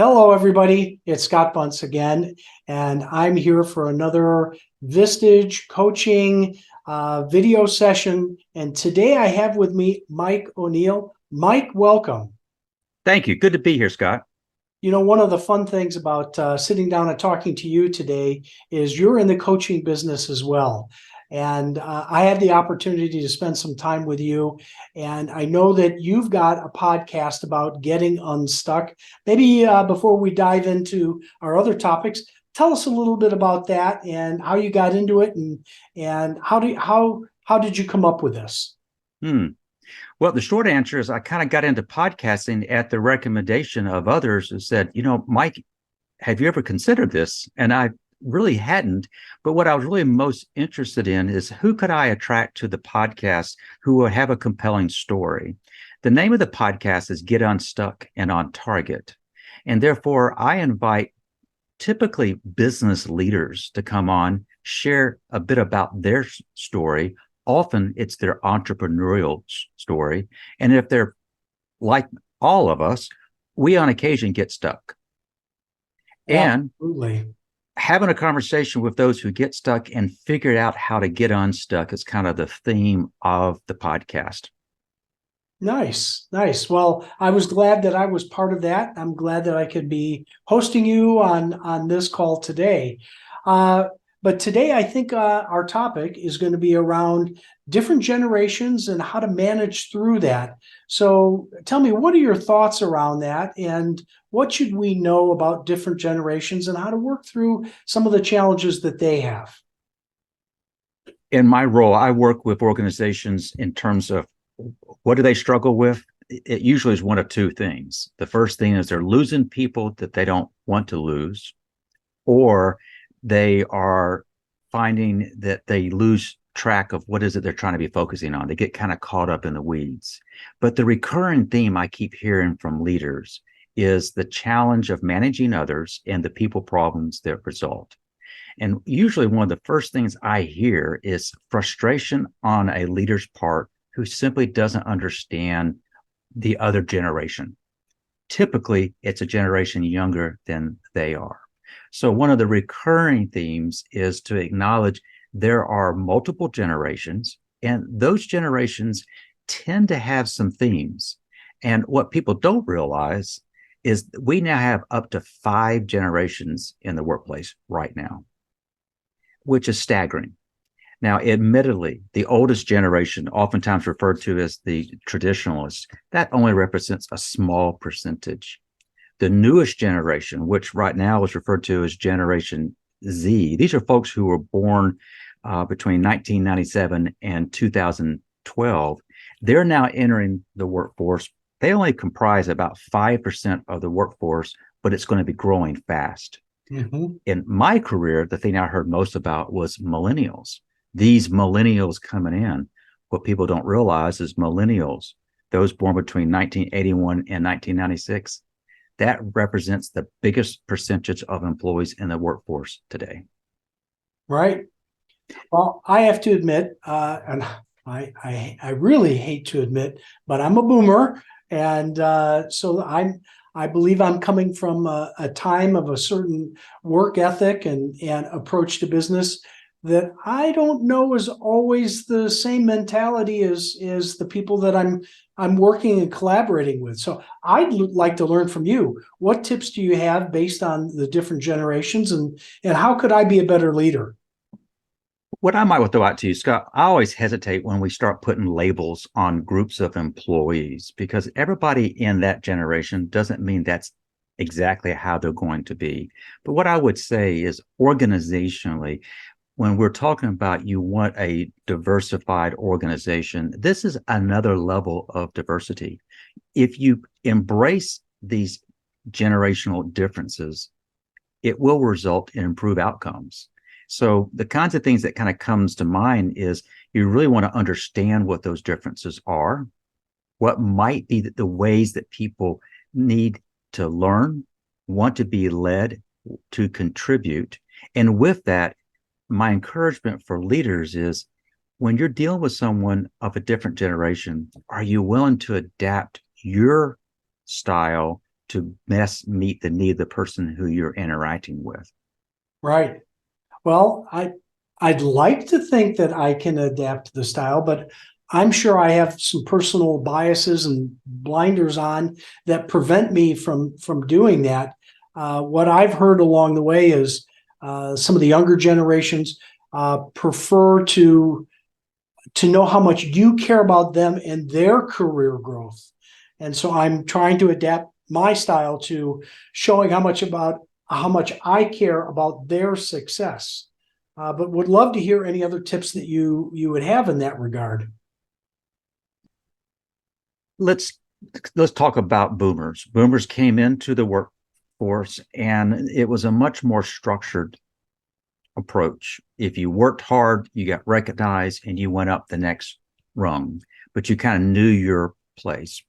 Hello, everybody. It's Scott Bunce again, and I'm here for another Vistage coaching video session. And today I have with me Mike Oneill. Mike, welcome. Thank you. Good to be here, Scott. You know, one of the fun things about sitting down and talking to you today is you're in the coaching business as well. And I had the opportunity to spend some time with you. And I know that you've got a podcast about getting unstuck. Maybe before we dive into our other topics, tell us a little bit about that and how you got into it, and how did you come up with this? Hmm. Well, the short answer is I kind of got into podcasting at the recommendation of others who said, Mike, have you ever considered this? And I really hadn't. But what I was really most interested in is who could I attract to the podcast who would have a compelling story? The name of the podcast is Get Unstuck and On Target. And therefore, I invite typically business leaders to come on, share a bit about their story. Often it's their entrepreneurial story. And if they're like all of us, we on occasion get stuck. And Absolutely. having a conversation with those who get stuck and figure out how to get unstuck is kind of the theme of the podcast. Nice, nice. Well, I was glad that I was part of that. I'm glad that I could be hosting you on this call today. Uh, but today, I think our topic is going to be around different generations and how to manage through that. So, tell me, what are your thoughts around that, and what should we know about different generations and how to work through some of the challenges that they have? In my role, I work with organizations in terms of what do they struggle with? It usually is one of two things. The first thing is they're losing people that they don't want to lose, or they are finding that they lose track of what is it they're trying to be focusing on. They get kind of caught up in the weeds. But the recurring theme I keep hearing from leaders is the challenge of managing others and the people problems that result. And usually one of the first things I hear is frustration on a leader's part who simply doesn't understand the other generation. Typically, it's a generation younger than they are. So one of the recurring themes is to acknowledge there are multiple generations, and those generations tend to have some themes. And what people don't realize is we now have up to 5 generations in the workplace right now, which is staggering. Now, admittedly, the oldest generation, oftentimes referred to as the traditionalists, that only represents a small percentage. The newest generation, which right now is referred to as Generation Z, these are folks who were born between 1997 and 2012. They're now entering the workforce. They only comprise about 5% of the workforce, but it's going to be growing fast. Mm-hmm. In my career, the thing I heard most about was millennials. These millennials coming in, what people don't realize is millennials, those born between 1981 and 1996, that represents the biggest percentage of employees in the workforce today. Right. Well, I have to admit, and I really hate to admit, but I'm a boomer, and so I believe I'm coming from a time of a certain work ethic and approach to business that I don't know is always the same mentality as the people that I'm working and collaborating with. So I'd like to learn from you. What tips do you have based on the different generations, and how could I be a better leader? What I might throw out to you, Scott, I always hesitate when we start putting labels on groups of employees because everybody in that generation doesn't mean that's exactly how they're going to be. But what I would say is organizationally, when we're talking about you want a diversified organization, this is another level of diversity. If you embrace these generational differences, it will result in improved outcomes. So the kinds of things that kind of comes to mind is you really want to understand what those differences are, what might be the ways that people need to learn, want to be led, to contribute. And with that, my encouragement for leaders is when you're dealing with someone of a different generation, are you willing to adapt your style to best meet the need of the person who you're interacting with. Right. Well, I'd like to think that I can adapt the style, but I'm sure I have some personal biases and blinders on that prevent me from doing that. What I've heard along the way is some of the younger generations prefer to know how much you care about them and their career growth. And so I'm trying to adapt my style to showing how much I care about their success. But would love to hear any other tips that you would have in that regard. Let's talk about boomers. Boomers came into the workforce, and it was a much more structured approach. If you worked hard, you got recognized and you went up the next rung, but you kind of knew your place.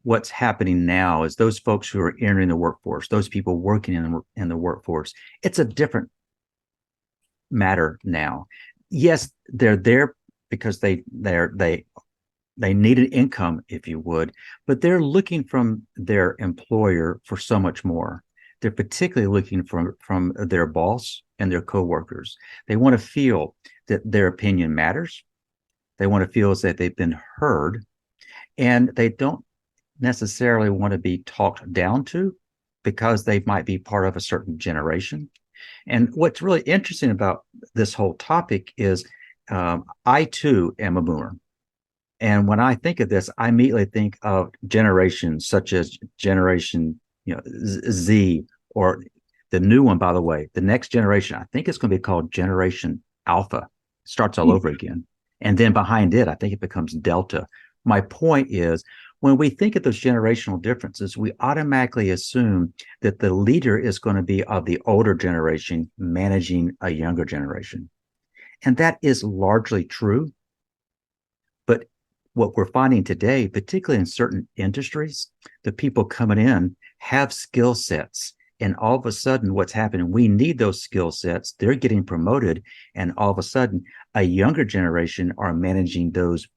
What's happening now is those folks who are entering the workforce, those people working in the workforce, it's a different matter now. Yes, they're there because they need an income, if you would, but they're looking from their employer for so much more. They're particularly looking from their boss and their coworkers. They want to feel that their opinion matters. They want to feel as that they've been heard, and they don't necessarily want to be talked down to because they might be part of a certain generation. And what's really interesting about this whole topic is I too am a boomer. And when I think of this, I immediately think of generations such as Generation Z, or the new one, by the way, the next generation, I think it's going to be called Generation Alpha. It starts all over again. And then behind it, I think it becomes Delta. My point is, when we think of those generational differences, we automatically assume that the leader is going to be of the older generation managing a younger generation. And that is largely true. But what we're finding today, particularly in certain industries, the people coming in have skill sets. And all of a sudden, what's happening, we need those skill sets. They're getting promoted. And all of a sudden, a younger generation are managing those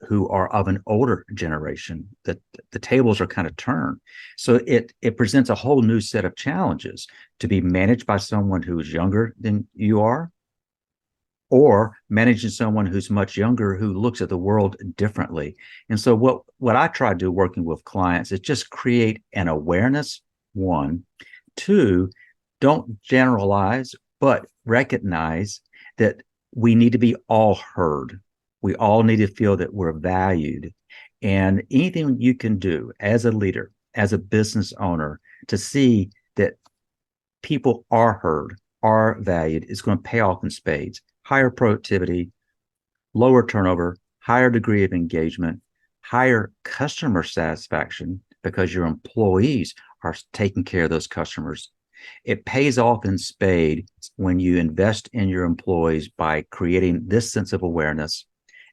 who are of an older generation. That the tables are kind of turned. So it presents a whole new set of challenges to be managed by someone who is younger than you are, or managing someone who's much younger who looks at the world differently. And so what I try to do working with clients is just create an awareness, one. Two, don't generalize, but recognize that we need to be all heard. We all need to feel that we're valued. And anything you can do as a leader, as a business owner, to see that people are heard, are valued, is going to pay off in spades. Higher productivity, lower turnover, higher degree of engagement, higher customer satisfaction because your employees are taking care of those customers. It pays off in spades when you invest in your employees by creating this sense of awareness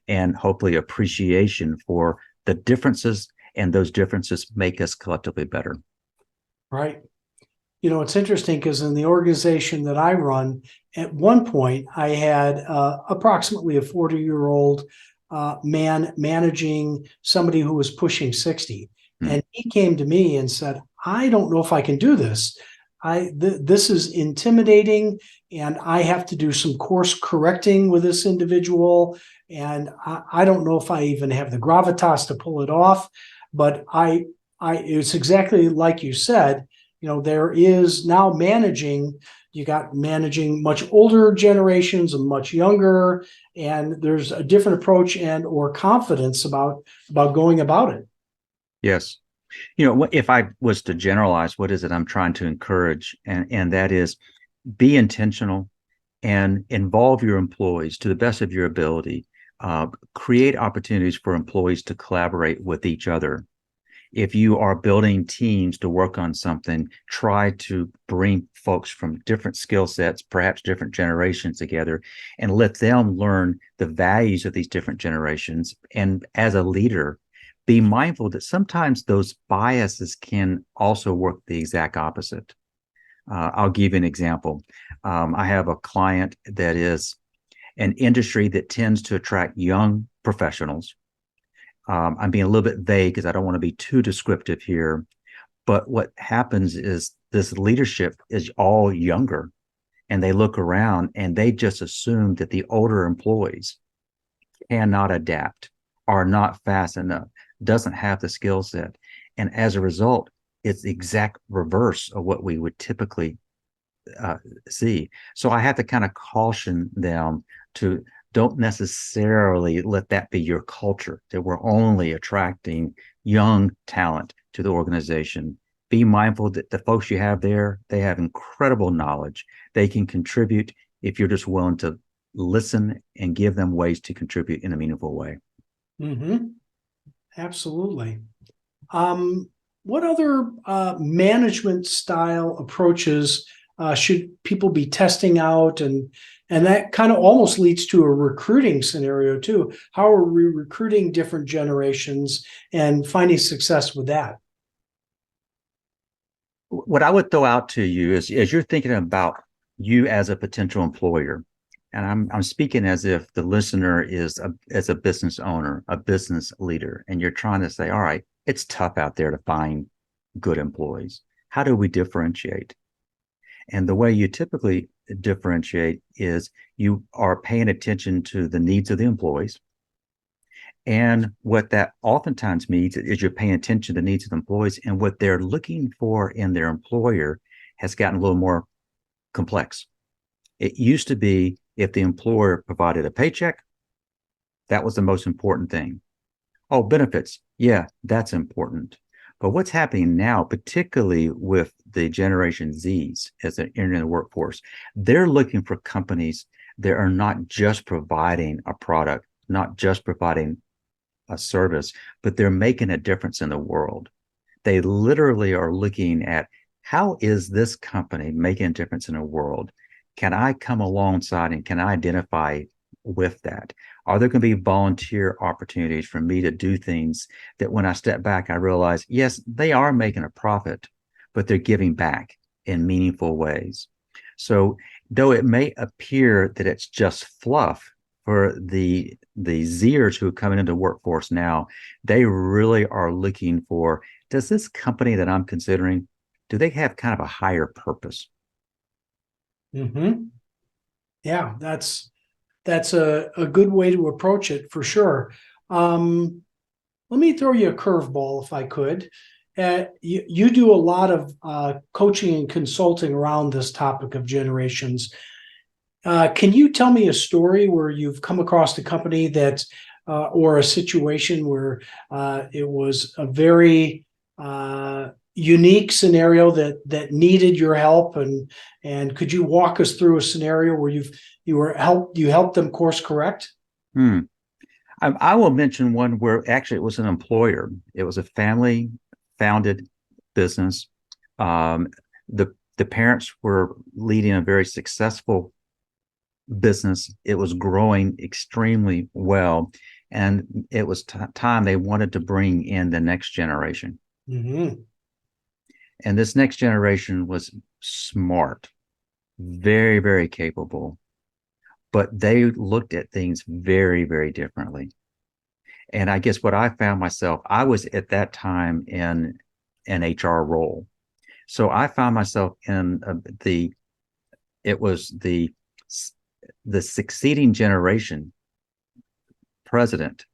and hopefully appreciation for the differences, and those differences make us collectively better. Right. It's interesting because in the organization that I run, at one point, I had approximately a 40-year-old man managing somebody who was pushing 60. And he came to me and said, I don't know if I can do this. This is intimidating, and I have to do some course correcting with this individual. And I don't know if I even have the gravitas to pull it off. But it's exactly like you said. There is now you got managing much older generations and much younger, and there's a different approach and or confidence about going about it. Yes. If I was to generalize, what is it I'm trying to encourage? And that is, be intentional and involve your employees to the best of your ability. Create opportunities for employees to collaborate with each other. If you are building teams to work on something, try to bring folks from different skill sets, perhaps different generations together, and let them learn the values of these different generations. And as a leader, be mindful that sometimes those biases can also work the exact opposite. I'll give you an example. I have a client that is an industry that tends to attract young professionals. I'm being a little bit vague because I don't want to be too descriptive here, But what happens is this leadership is all younger, and they look around and they just assume that the older employees cannot adapt, are not fast enough, doesn't have the skill set. And as a result, it's the exact reverse of what we would typically see. So I have to kind of caution them to don't necessarily let that be your culture, that we're only attracting young talent to the organization. Be mindful that the folks you have there, they have incredible knowledge. They can contribute if you're just willing to listen and give them ways to contribute in a meaningful way. Mm-hmm. Absolutely. What other management style approaches should people be testing out, and that kind of almost leads to a recruiting scenario too. How are we recruiting different generations and finding success with that? What I would throw out to you is, as you're thinking about you as a potential employer, and I'm speaking as if the listener is as a business owner, a business leader, and you're trying to say, all right, it's tough out there to find good employees. How do we differentiate? And the way you typically differentiate is you are paying attention to the needs of the employees. And what that oftentimes means is you're paying attention to the needs of the employees, and what they're looking for in their employer has gotten a little more complex. It used to be if the employer provided a paycheck, that was the most important thing. Oh, benefits. Yeah, that's important. But what's happening now, particularly with the Generation Zs as they're entering the workforce, they're looking for companies that are not just providing a product, not just providing a service, but they're making a difference in the world. They literally are looking at, how is this company making a difference in the world? Can I come alongside and can I identify with that? Are there going to be volunteer opportunities for me to do things that when I step back, I realize, yes, they are making a profit, but they're giving back in meaningful ways. So though it may appear that it's just fluff for the Zers who are coming into the workforce now, they really are looking for, does this company that I'm considering, do they have kind of a higher purpose? Mm-hmm. Yeah, that's a good way to approach it for sure. Let me throw you a curveball if I could. You do a lot of coaching and consulting around this topic of generations. Can you tell me a story where you've come across a company that, or a situation where it was a very unique scenario that needed your help, and could you walk us through a scenario where you helped them course correct? Hmm. I will mention one where actually it was an employer. It was a family founded business. Um, the parents were leading a very successful business. It was growing extremely well, and it was time they wanted to bring in the next generation. Mm-hmm. And this next generation was smart, very, very capable, but they looked at things very, very differently. And I guess what I found myself, I was at that time in an HR role. So I found myself in it was the succeeding generation president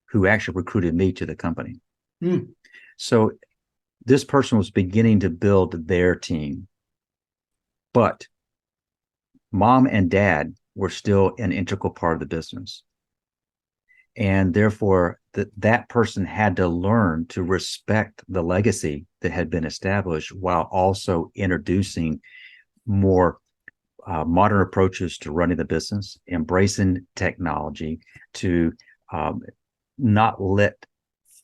who actually recruited me to the company. Mm. So this person was beginning to build their team, but mom and dad were still an integral part of the business. And therefore, that person had to learn to respect the legacy that had been established while also introducing more modern approaches to running the business, embracing technology to not let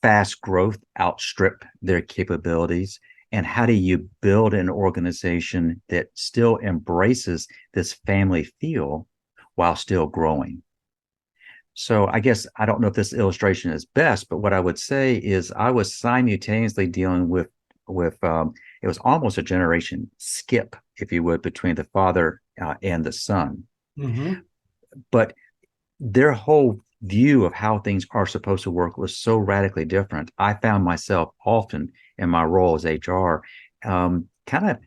fast growth outstrip their capabilities. And how do you build an organization that still embraces this family feel while still growing? So I guess I don't know if this illustration is best, but what I would say is I was simultaneously dealing with it was almost a generation skip, if you would, between the father and the son. Mm-hmm. But their whole view of how things are supposed to work was so radically different. I found myself often in my role as HR, kind of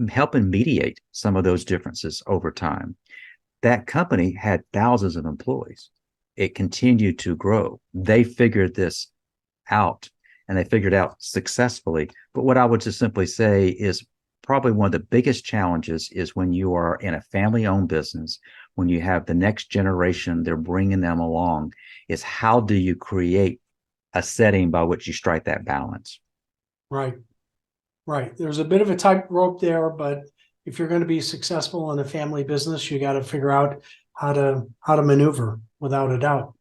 helping mediate some of those differences over time. That company had thousands of employees. It continued to grow. They figured this out, and they figured out successfully. But what I would just simply say is probably one of the biggest challenges is when you are in a family-owned business, when you have the next generation, they're bringing them along, is how do you create a setting by which you strike that balance? Right. Right. There's a bit of a tightrope there, but if you're going to be successful in a family business, you got to figure out how to maneuver, without a doubt.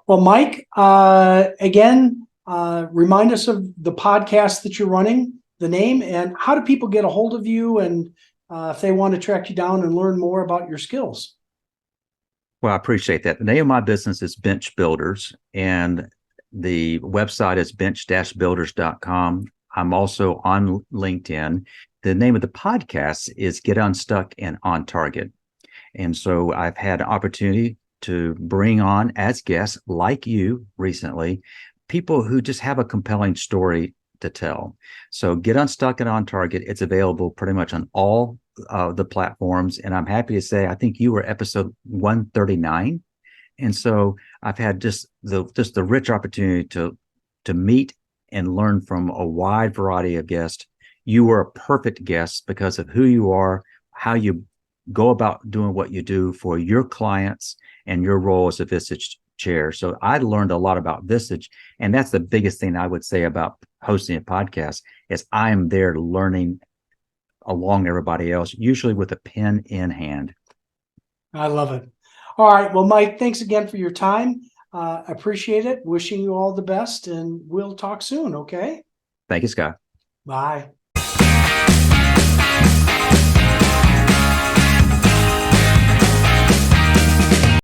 Well, Mike, again, remind us of the podcast that you're running, the name, and how do people get a hold of you, and if they want to track you down and learn more about your skills. Well, I appreciate that. The name of my business is Bench Builders, and the website is bench-builders.com. I'm also on LinkedIn. The name of the podcast is Get Unstuck and On Target. And so I've had an opportunity to bring on as guests like you recently, people who just have a compelling story to tell. So Get Unstuck and On Target, it's available pretty much on all the platforms. And I'm happy to say, I think you were episode 139. And so I've had just the rich opportunity to meet and learn from a wide variety of guests. You were a perfect guest because of who you are, how you go about doing what you do for your clients, and your role as a Visage chair. So I learned a lot about Visage, and that's the biggest thing I would say about hosting a podcast is I am there learning along everybody else, usually with a pen in hand. I love it. All right. Well, Mike, thanks again for your time. Appreciate it. Wishing you all the best, and we'll talk soon. Okay. Thank you, Scott. Bye.